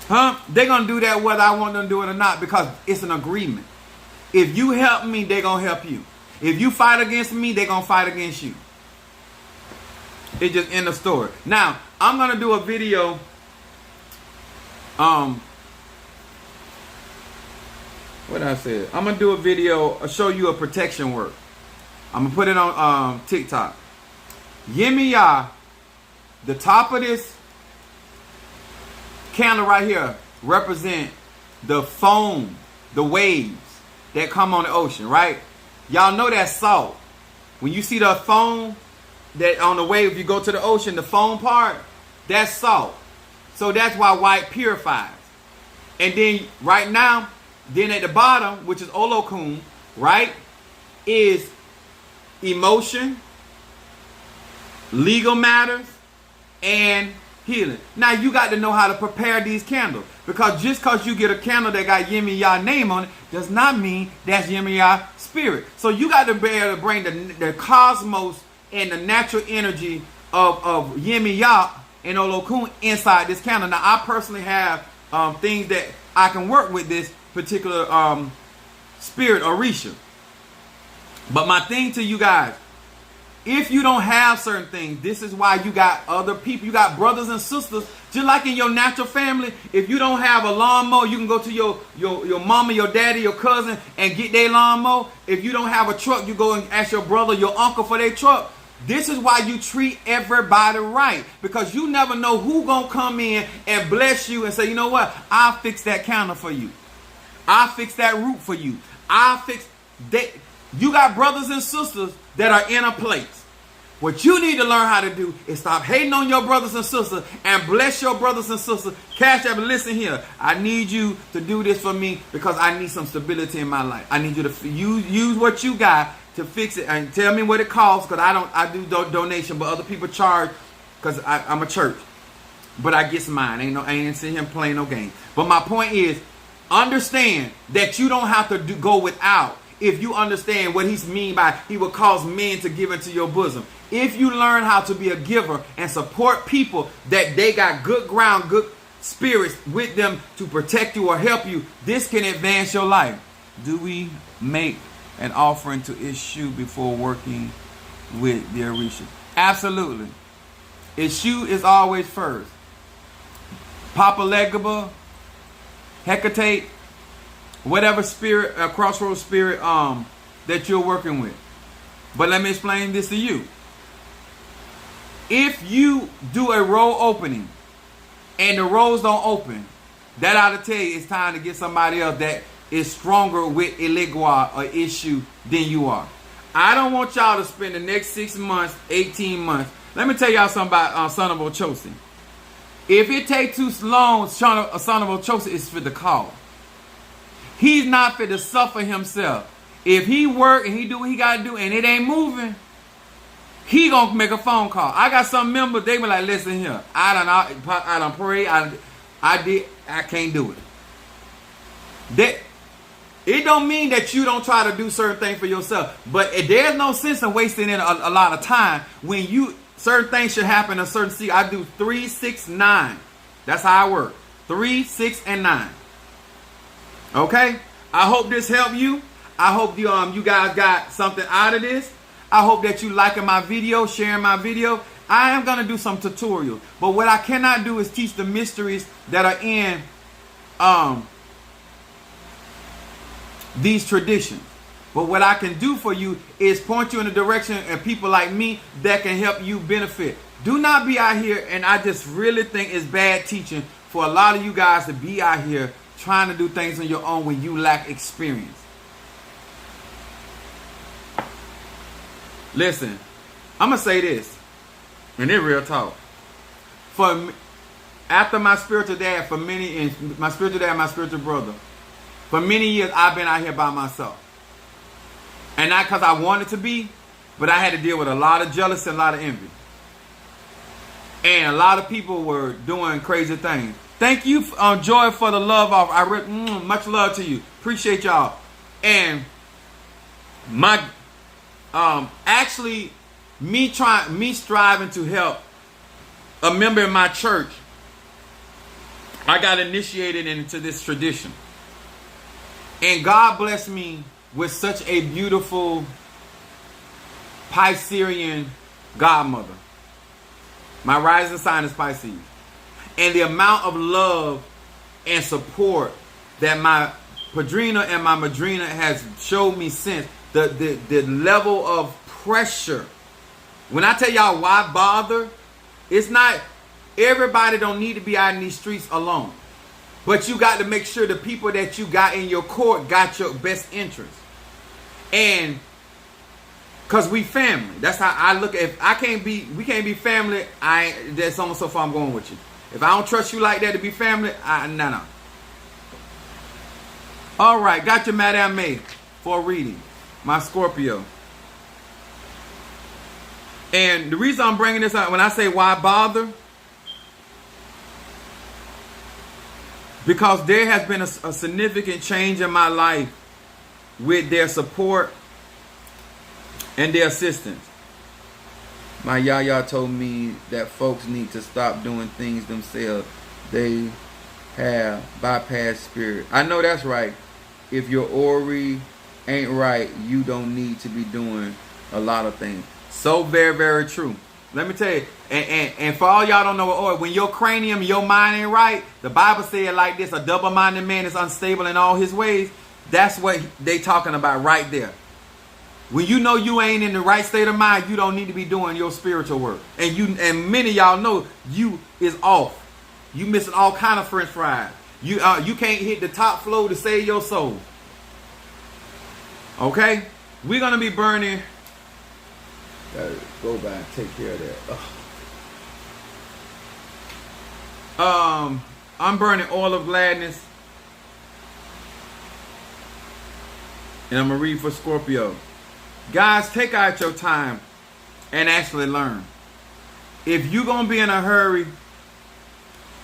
S1: Huh? They're going to do that whether I want them to do it or not because it's an agreement. If you help me, they're going to help you. If you fight against me, they're going to fight against you. It just end the story. Now, I'm going to do a video. What I said? I'm going to do a video, show you a protection work. I'm going to put it on TikTok. Yemiya, the top of this candle right here represent the foam, the waves that come on the ocean, right? Y'all know that salt. When you see the foam that on the wave, if you go to the ocean, the foam part, that's salt. So that's why white purifies. And then right now, then at the bottom, which is Olokun, right, is emotion, legal matters, and healing. Now you got to know how to prepare these candles, because just because you get a candle that got Yin and Yang name on it does not mean that's Yin and Yang spirit. So you got to be able to bring the cosmos and the natural energy of Yin and Yang and Olokun inside this candle. Now I personally have things that I can work with this particular spirit Orisha. But my thing to you guys, if you don't have certain things, this is why you got other people. You got brothers and sisters, just like in your natural family. If you don't have a lawnmower, you can go to your mama, your daddy, your cousin, and get their lawnmower. If you don't have a truck, you go and ask your brother, your uncle for their truck. This is why you treat everybody right, because you never know who gonna come in and bless you and say, you know what, I'll fix that counter for you. I'll fix that roof for you. I'll fix that. You got brothers and sisters that are in a place. What you need to learn how to do is stop hating on your brothers and sisters and bless your brothers and sisters. Cash App, listen here. I need you to do this for me because I need some stability in my life. I need you to use what you got to fix it, and tell me what it costs, because I do donation, but other people charge because I'm a church. But I get mine. I ain't sitting here playing no game. But my point is, understand that you don't have to go without. If you understand what he's mean by he will cause men to give into your bosom. If you learn how to be a giver and support people that they got good ground, good spirits with them to protect you or help you, this can advance your life. Do we make an offering to issue before working with the Orisha? Absolutely. Issue is always first. Papa Legaba, Hecate, whatever spirit, crossroads spirit that you're working with. But let me explain this to you. If you do a roll opening and the rolls don't open, that ought to tell you it's time to get somebody else that is stronger with Eligua or issue than you are. I don't want y'all to spend the next 6 months, 18 months. Let me tell y'all something about Son of Ochosi. If it takes too long, Son of Ochosi is for the cause. He's not fit to suffer himself. If he work and he do what he got to do and it ain't moving, he gonna make a phone call. I got some members, they be like, listen here, I done pray, I can't do it. It don't mean that you don't try to do certain things for yourself, but there's no sense in wasting in a lot of time when certain things should happen in a certain season. I do 3, 6, 9. That's how I work. 3, 6, and 9. Okay, I hope this helped you. I hope you guys got something out of this. I hope that you liking my video, sharing my video. I am going to do some tutorials. But what I cannot do is teach the mysteries that are in these traditions. But what I can do for you is point you in the direction of people like me that can help you benefit. Do not be out here, and I just really think it's bad teaching for a lot of you guys to be out here trying to do things on your own when you lack experience. Listen, I'm going to say this, and it's real talk. After my spiritual dad, my spiritual brother, for many years, I've been out here by myself. And not because I wanted to be, but I had to deal with a lot of jealousy and a lot of envy. And a lot of people were doing crazy things. Thank you, Joy, for the love offer. Much love to you. Appreciate y'all. And me striving to help a member in my church, I got initiated into this tradition. And God blessed me with such a beautiful Piscean godmother. My rising sign is Pisces. And the amount of love and support that my padrina and my madrina has showed me since, the level of pressure. When I tell y'all why bother, it's not, everybody don't need to be out in these streets alone. But you got to make sure the people that you got in your court got your best interest. And because we family. That's how I look at it. We can't be family, that's almost so far I'm going with you. If I don't trust you like that to be family, no. All right, got your Madame May for a reading. My Scorpio. And the reason I'm bringing this up, when I say why bother, because there has been a significant change in my life with their support and their assistance. My yaya told me that folks need to stop doing things themselves. They have bypass spirit. I know that's right. If your Ori ain't right, you don't need to be doing a lot of things. So very, very true. Let me tell you, and for all y'all don't know what Ori, when your cranium, your mind ain't right, the Bible said it like this: a double-minded man is unstable in all his ways. That's what they talking about right there. When you know you ain't in the right state of mind, you don't need to be doing your spiritual work. And many of y'all know you is off. You missing all kind of French fries. You can't hit the top floor to save your soul. Okay? We're gonna be burning. Gotta go by and take care of that. I'm burning oil of gladness. And I'm gonna read for Scorpio. Guys, take out your time and actually learn. If you're going to be in a hurry,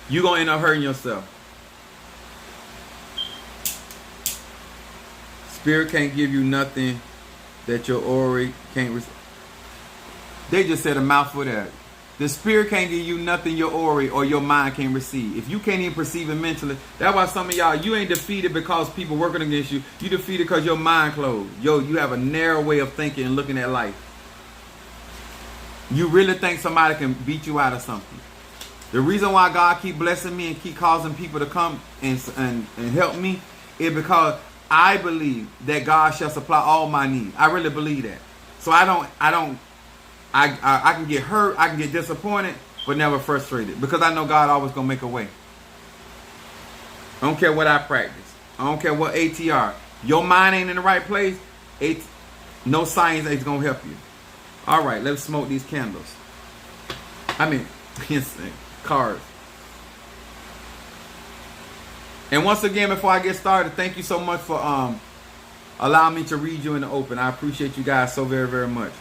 S1: you're going to end up hurting yourself. Spirit can't give you nothing that your Ori can't receive. They just said a mouthful there. The Spirit can't give you nothing your Ori or your mind can receive. If you can't even perceive it mentally, that's why some of y'all, you ain't defeated because people working against you. You defeated because your mind closed. You have a narrow way of thinking and looking at life. You really think somebody can beat you out of something. The reason why God keep blessing me and keep causing people to come and help me is because I believe that God shall supply all my needs. I really believe that. So I can get hurt, I can get disappointed, but never frustrated. Because I know God always going to make a way. I don't care what I practice. I don't care what ATR. Your mind ain't in the right place, no science is going to help you. All right, let's smoke these candles. I mean, cars. And once again, before I get started, thank you so much for allowing me to read you in the open. I appreciate you guys so very, very much.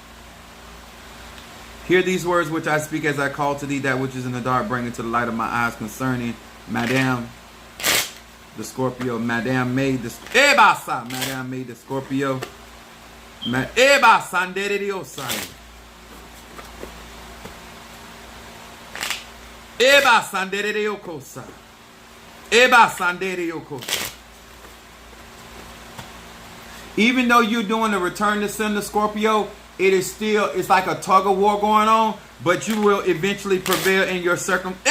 S1: Hear these words which I speak as I call to thee that which is in the dark, bring it to the light of my eyes concerning Madame the Scorpio. Madame made the Scorpio. Even though you're doing the return to sender, Scorpio, it's like a tug of war going on, but you will eventually prevail in your circumstance.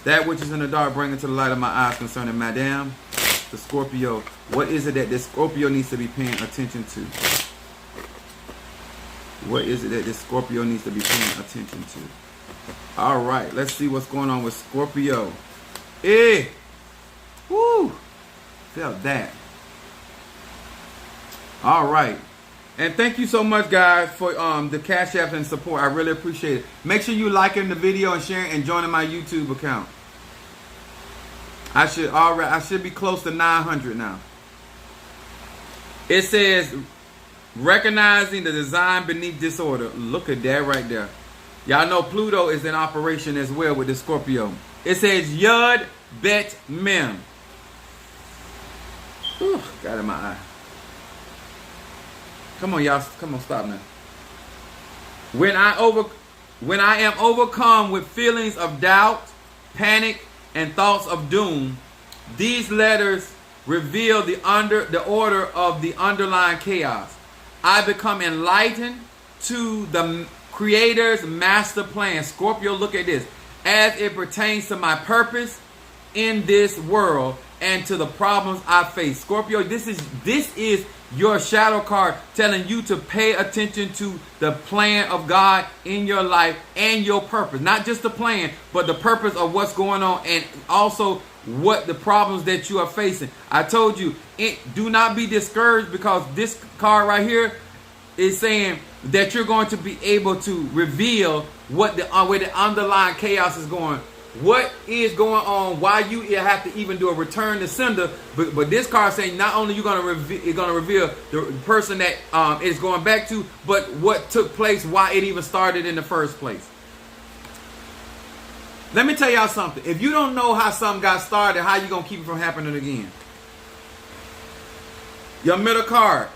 S1: That which is in the dark, bring it to the light of my eyes concerning Madame the Scorpio. What is it that this Scorpio needs to be paying attention to? What is it that this Scorpio needs to be paying attention to? All right, let's see what's going on with Scorpio. Woo! Felt that. All right. And thank you so much, guys, for the Cash Apps and support. I really appreciate it. Make sure you liking the video and sharing and joining my YouTube account. I should be close to 900 now. It says, recognizing the design beneath disorder. Look at that right there. Y'all know Pluto is in operation as well with the Scorpio. It says Yud Bet Mem. Whew, got it in my eye. Come on, y'all. Come on, stop now. When I am overcome with feelings of doubt, panic, and thoughts of doom, these letters reveal the order of the underlying chaos. I become enlightened to the Creator's master plan. Scorpio, look at this. As it pertains to my purpose in this world and to the problems I face. Scorpio, this is your shadow card telling you to pay attention to the plan of God in your life and your purpose. Not just the plan, but the purpose of what's going on and also what the problems that you are facing. I told you, do not be discouraged, because this card right here is saying that you're going to be able to reveal what where the underlying chaos is going what is going on, why you have to even do a return to sender. But this card saying not only you're going to reveal the person that it's going back to, but what took place, why it even started in the first place. Let me tell y'all something. If you don't know how something got started, how you going to keep it from happening again? Your middle card.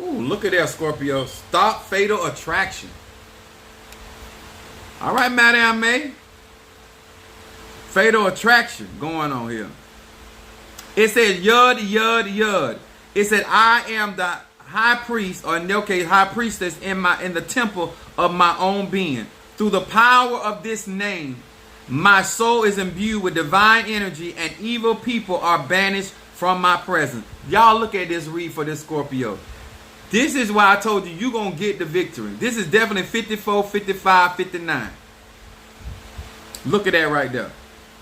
S1: Ooh, look at that, Scorpio. Stop fatal attraction. All right, Madame May. Fatal attraction going on here. It says yud, yud, yud. It said, I am the high priest, or in their case, high priestess in the temple of my own being. Through the power of this name, my soul is imbued with divine energy, and evil people are banished from my presence. Y'all look at this read for this Scorpio. This is why I told you, you're going to get the victory. This is definitely 54, 55, 59. Look at that right there.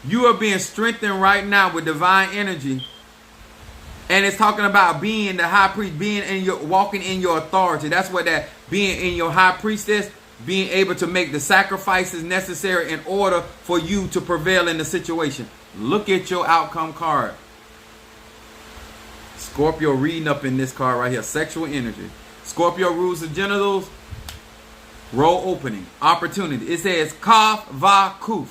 S1: You are being strengthened right now with divine energy. And it's talking about being the high priest, walking in your authority. That's what that being in your high priestess, being able to make the sacrifices necessary in order for you to prevail in the situation. Look at your outcome card. Scorpio reading up in this card right here. Sexual energy. Scorpio rules the genitals. Role opening. Opportunity. It says Kaf Va Kuf.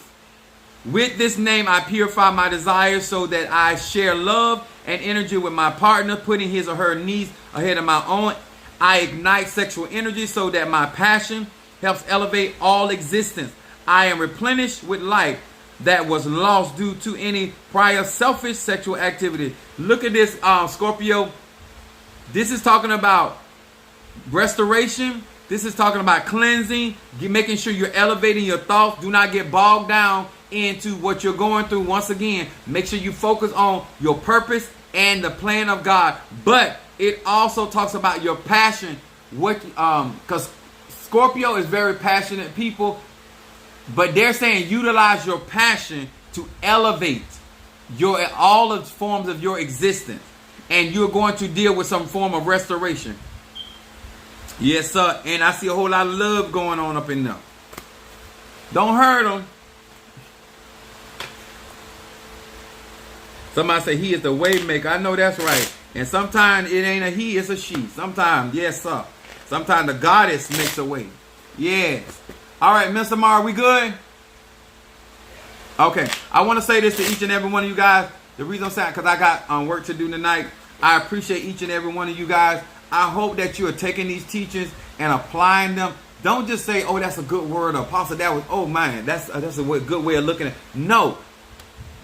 S1: With this name I purify my desires so that I share love and energy with my partner, putting his or her needs ahead of my own. I ignite sexual energy so that my passion helps elevate all existence. I am replenished with life that was lost due to any prior selfish sexual activity. Look at this, Scorpio. This is talking about restoration. This is talking about cleansing, making sure you're elevating your thoughts. Do not get bogged down into what you're going through. Once again, make sure you focus on your purpose and the plan of God. But it also talks about your passion. Because Scorpio is very passionate people, but they're saying utilize your passion to elevate all of the forms of your existence, and you're going to deal with some form of restoration. Yes, sir. And I see a whole lot of love going on up in there. Don't hurt them. Somebody say he is the way maker. I know that's right. And sometimes it ain't a he, it's a she. Sometimes, yes, sir. Sometimes the goddess makes a way. Yes. All right, Mr. Mar, we good? Okay. I want to say this to each and every one of you guys. The reason I'm saying, because I got work to do tonight. I appreciate each and every one of you guys. I hope that you are taking these teachings and applying them. Don't just say, oh, that's a good word. Apostle, that was, oh, man, that's a good way of looking at it. No.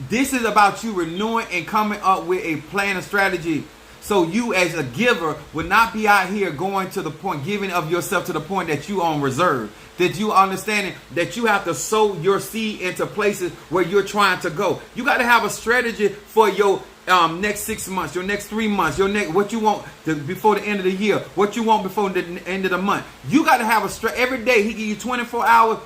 S1: This is about you renewing and coming up with a plan and strategy. So you as a giver will not be out here going to the point, giving of yourself to the point that you on reserve. That you understanding that you have to sow your seed into places where you're trying to go. You got to have a strategy for your next 6 months, your next 3 months, what you want before the end of the year, what you want before the end of the month. You got to have a strategy. Every day he give you 24 hours.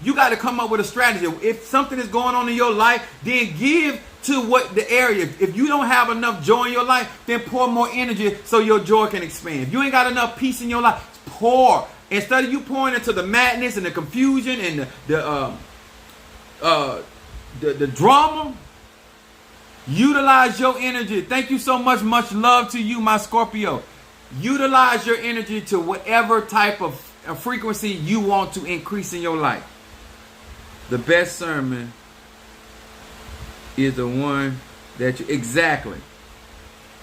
S1: You got to come up with a strategy. If something is going on in your life, then give to what the area. If you don't have enough joy in your life, then pour more energy so your joy can expand. If you ain't got enough peace in your life, pour. Instead of you pouring into the madness and the confusion and the drama, utilize your energy. Thank you so much. Much love to you, my Scorpio. Utilize your energy to whatever type of frequency you want to increase in your life. The best sermon is the one that you exactly.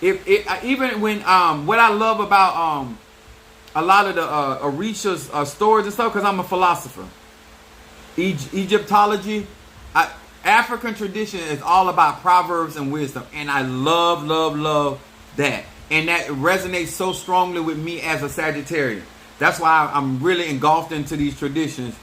S1: Even when what I love about a lot of the Orisha's stories and stuff, because I'm a philosopher. Egyptology, African tradition is all about proverbs and wisdom, and I love that, and that resonates so strongly with me as a Sagittarian. That's why I'm really engulfed into these traditions.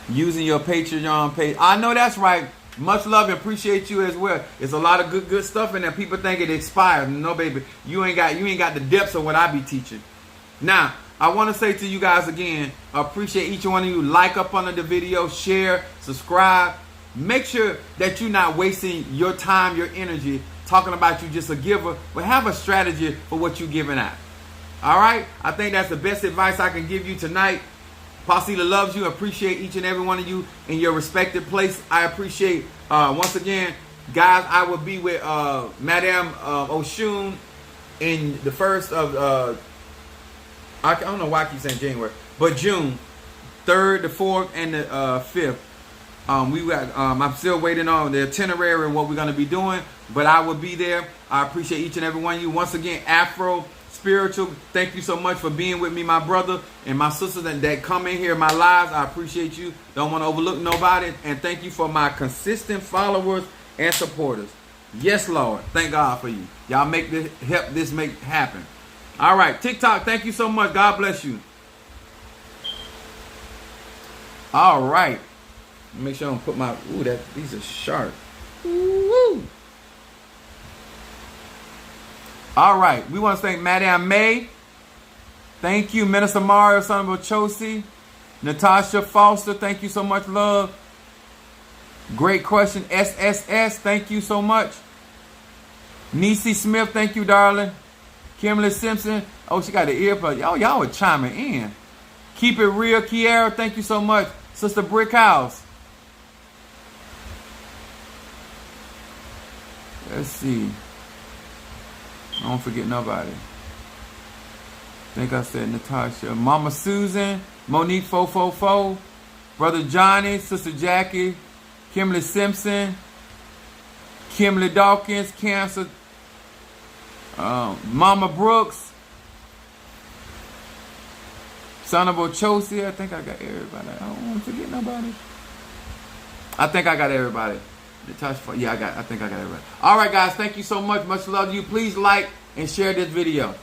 S1: Using your Patreon page. I know that's right. Much love and appreciate you as well. There's a lot of good stuff in there. People think it expires. No, baby. You ain't got the depths of what I be teaching. Now, I want to say to you guys again, I appreciate each one of you. Like up under the video, share, subscribe. Make sure that you're not wasting your time, your energy, talking about you just a giver, but have a strategy for what you're giving out. All right? I think that's the best advice I can give you tonight. Pasila loves you. Appreciate each and every one of you in your respective place. I appreciate, once again, guys, I will be with Madame Oshun in the first of, I don't know why I keep saying January, but June 3rd, the 4th, and the 5th. I'm still waiting on the itinerary and what we're going to be doing, but I will be there. I appreciate each and every one of you. Once again, Afro Spiritual, thank you so much for being with me, my brother, and my sisters that come in here in my lives. I appreciate you. Don't want to overlook nobody. And thank you for my consistent followers and supporters. Yes, Lord. Thank God for you. Y'all make this, help this make happen. All right, TikTok, thank you so much. God bless you. All right. Make sure I don't put my, these are sharp. Woo. All right, we want to thank Madame May. Thank you, Minister Mario, son of Chosi. Natasha Foster, thank you so much, love. Great question. SSS, thank you so much. Niecy Smith, thank you, darling. Kimberly Simpson, oh, she got the earbud. Y'all were chiming in. Keep it real, Kiara, thank you so much. Sister Brickhouse. Let's see. I don't forget nobody. I think I said Natasha. Mama Susan. Monique 444. Brother Johnny. Sister Jackie. Kimberly Simpson. Kimberly Dawkins. Cancer. Mama Brooks. Son of Ochosi. I think I got everybody. I don't want to forget nobody. I think I got everybody. Yeah, I think I got everybody. All right, guys. Thank you so much. Much love to you. Please like and share this video.